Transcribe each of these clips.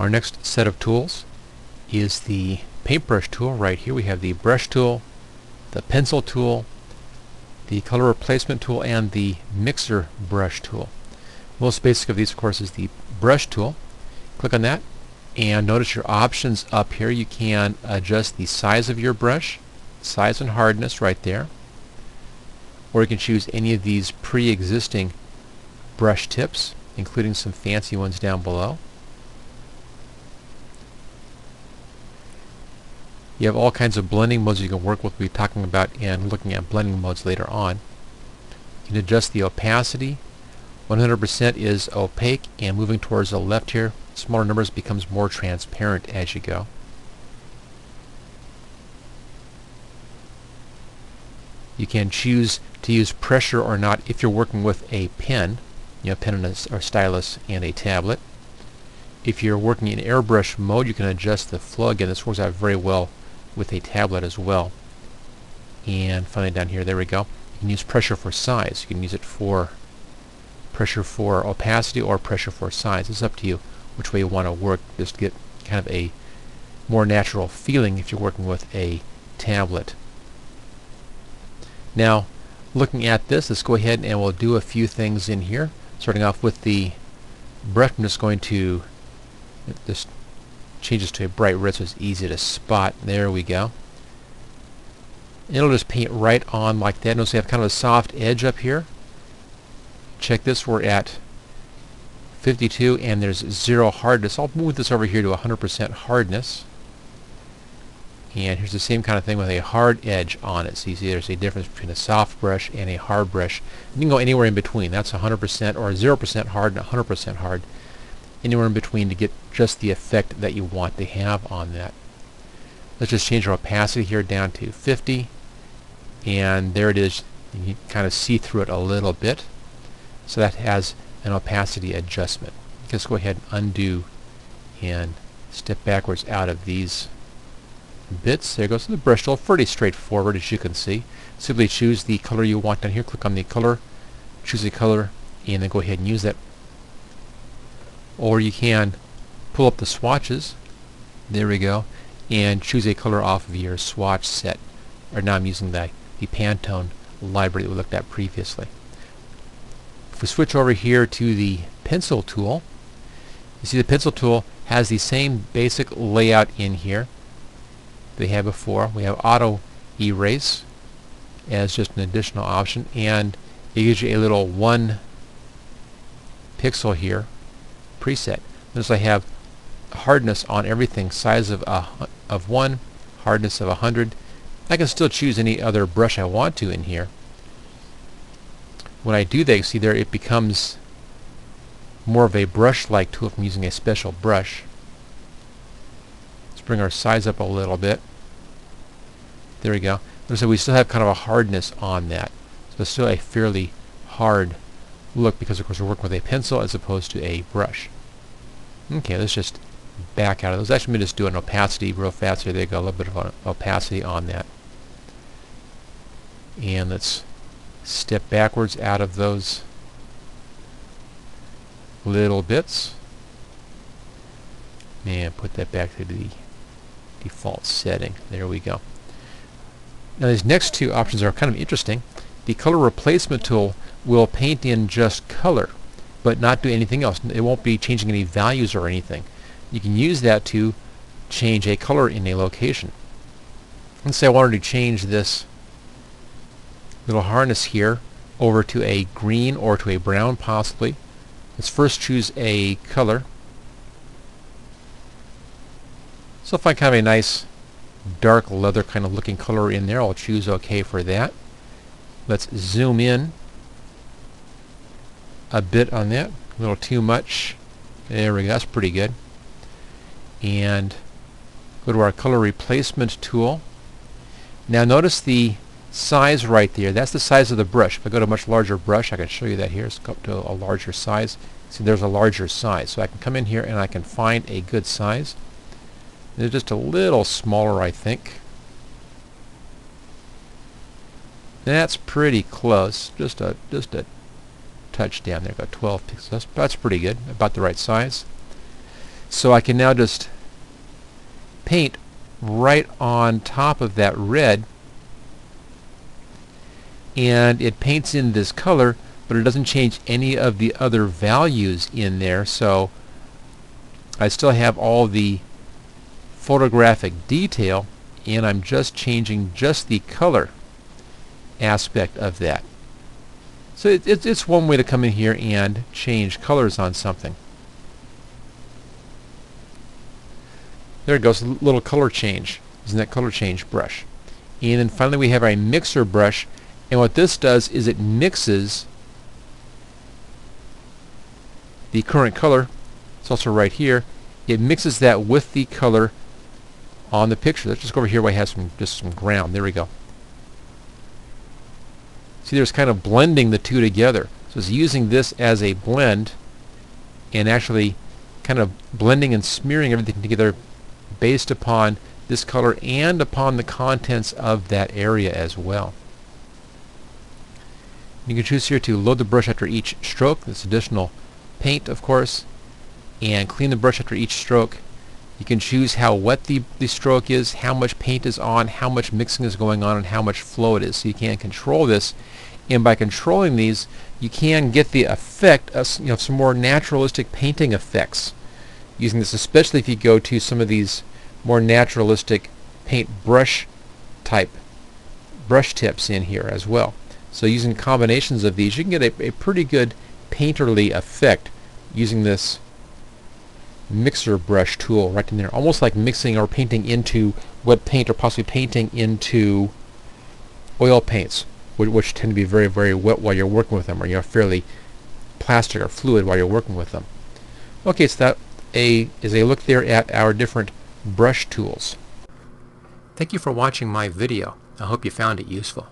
Our next set of tools is the Paintbrush tool. Right here we have the brush tool, the pencil tool, the color replacement tool, and the mixer brush tool. Most basic of these, of course, is the brush tool. Click on that and notice your options up here. You can adjust the size of your brush, size and hardness right there, or you can choose any of these pre-existing brush tips, including some fancy ones down below. You have all kinds of blending modes you can work with. We'll be talking about and looking at blending modes later on. You can adjust the opacity. 100% is opaque, and moving towards the left here, smaller numbers becomes more transparent as you go. You can choose to use pressure or not if you're working with a pen, pen and or stylus and a tablet. If you're working in airbrush mode, you can adjust the flow. Again, this works out very well with a tablet as well. And finally down here, there we go. You can use pressure for size. You can use it for pressure for opacity or pressure for size. It's up to you which way you want to work, just to get kind of a more natural feeling if you're working with a tablet. Now, looking at this, let's go ahead and we'll do a few things in here. Starting off with the brush, I'm just going to, this changes to a bright red so it's easy to spot. There we go. It'll just paint right on like that. Notice we have kind of a soft edge up here. Check this, we're at 52 and there's 0 hardness. I'll move this over here to 100% hardness. And here's the same kind of thing with a hard edge on it. So you see there's a difference between a soft brush and a hard brush. You can go anywhere in between. That's 100% or 0% hard and 100% hard. Anywhere in between to get just the effect that you want to have on that. Let's just change our opacity here down to 50. And there it is. You can kind of see through it a little bit. So that has an opacity adjustment. Let's go ahead and undo and step backwards out of these bits. There goes the brush tool. Pretty straightforward, as you can see. Simply choose the color you want down here. Click on the color, choose a color, and then go ahead and use that. Or you can pull up the swatches. There we go. And choose a color off of your swatch set. Or now I'm using the Pantone library that we looked at previously. If we switch over here to the pencil tool, you see the pencil tool has the same basic layout in here they had before. We have auto erase as just an additional option, and it gives you a little 1 pixel here preset. Notice I have hardness on everything, size of 1, hardness of 100. I can still choose any other brush I want to in here. When I do that, you see there it becomes more of a brush-like tool if I'm using a special brush. Let's bring our size up a little bit. There we go. So we still have kind of a hardness on that. So it's still a fairly hard look because of course we're working with a pencil as opposed to a brush. Okay, let's just back out of those. Actually, let me just do an opacity real fast here. There you go, a little bit of an opacity on that. And let's step backwards out of those little bits and put that back to the default setting. There we go. Now these next two options are kind of interesting. The color replacement tool will paint in just color but not do anything else. It won't be changing any values or anything. You can use that to change a color in a location. Let's say I wanted to change this little harness here over to a green or to a brown possibly. Let's first choose a color. So if I find kind of a nice dark leather kind of looking color in there, I'll choose OK for that. Let's zoom in a bit on that. A little too much. There we go. That's pretty good. And go to our color replacement tool. Now notice the size right there. That's the size of the brush. If I go to a much larger brush, I can show you that here. Let's go up to a larger size. See, there's a larger size. So I can come in here and I can find a good size. It's just a little smaller, I think. That's pretty close. Just a touch down there. Got 12 pixels. That's pretty good. About the right size. So I can now just paint right on top of that red, and it paints in this color, but it doesn't change any of the other values in there. So I still have all the photographic detail, and I'm just changing just the color aspect of that. So it's one way to come in here and change colors on something. There it goes, a little color change. Isn't that color change brush? And then finally we have our mixer brush, and what this does is it mixes the current color. It's also right here. It mixes that with the color on the picture. Let's just go over here where I have just some ground. There we go. See, there's kind of blending the two together. So it's using this as a blend and actually kind of blending and smearing everything together based upon this color and upon the contents of that area as well. You can choose here to load the brush after each stroke. This additional paint, of course, and clean the brush after each stroke. You can choose how wet the stroke is, how much paint is on, how much mixing is going on, and how much flow it is. So you can control this, and by controlling these, you can get the effect of some more naturalistic painting effects using this, especially if you go to some of these more naturalistic paint brush type brush tips in here as well. So using combinations of these, you can get a pretty good painterly effect using this mixer brush tool right in there, almost like mixing or painting into wet paint, or possibly painting into oil paints, which tend to be very, very wet while you're working with them, or you're fairly plastic or fluid while you're working with them. Okay, so that is a look there at our different brush tools. Thank you for watching my video. I hope you found it useful.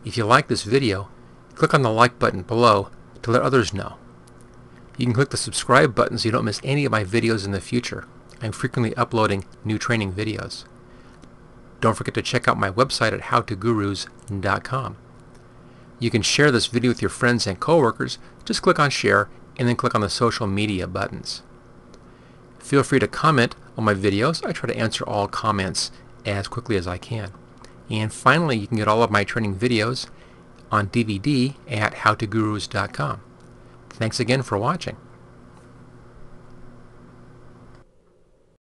If you like this video, click on the like button below to let others know. You can click the subscribe button so you don't miss any of my videos in the future. I'm frequently uploading new training videos. Don't forget to check out my website at howtogurus.com. You can share this video with your friends and coworkers. Just click on share and then click on the social media buttons. Feel free to comment on my videos. I try to answer all comments as quickly as I can. And finally, you can get all of my training videos on DVD at howtogurus.com. Thanks again for watching.